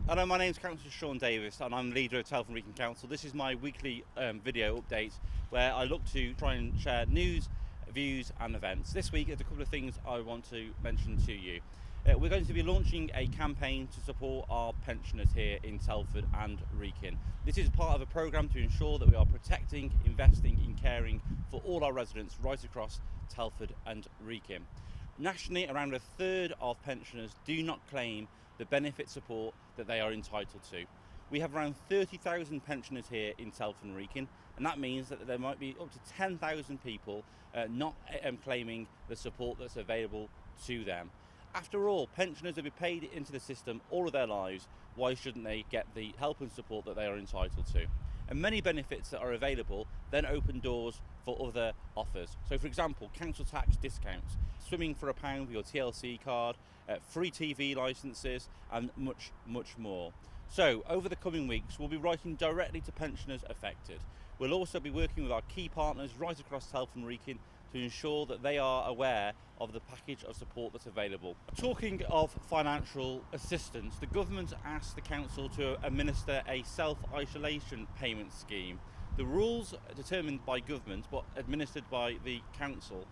Hello, my name is Councillor Shaun Davies and I'm leader of Telford Wrekin Council. This is my weekly video update where I look to try and share news, views and events. This week there's a couple of things I want to mention to you. We're going to be launching a campaign to support our pensioners here in Telford and Wrekin. This is part of a programme to ensure that we are protecting, investing and caring for all our residents right across Telford and Wrekin. Nationally, around a third of pensioners do not claim the benefit support that they are entitled to. We have around 30,000 pensioners here in Telford and Wrekin, and that means that there might be up to 10,000 people not claiming the support that's available to them. After all, pensioners have been paid into the system all of their lives. Why shouldn't they get the help and support that they are entitled to? And many benefits that are available then open doors for other offers. So for example, council tax discounts, swimming for £1 with your TLC card, free TV licences and much more. So over the coming weeks we'll be writing directly to pensioners affected. We'll also be working with our key partners right across Telford and Wrekin to ensure that they are aware of the package of support that's available. Talking of financial assistance, the government asked the council to administer a self-isolation payment scheme. The rules are determined by government but administered by the council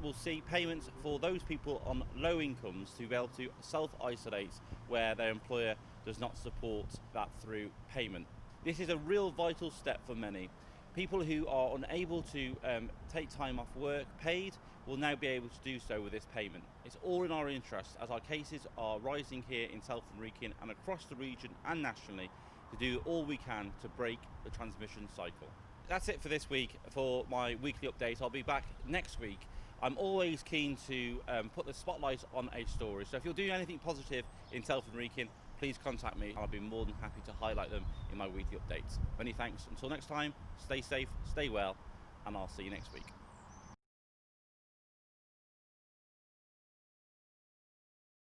will see payments for those people on low incomes to be able to self-isolate where their employer does not support that through payment. This is a real vital step for many. People who are unable to take time off work paid will now be able to do so with this payment. It's all in our interest as our cases are rising here in Telford and Wrekin and across the region and nationally to do all we can to break the transmission cycle. That's it for this week for my weekly update. I'll be back next week. I'm always keen to put the spotlight on a story. So if you're doing anything positive in Telford and Wrekin, please contact me. I'll be more than happy to highlight them in my weekly updates. Many thanks. Until next time, stay safe, stay well, and I'll see you next week.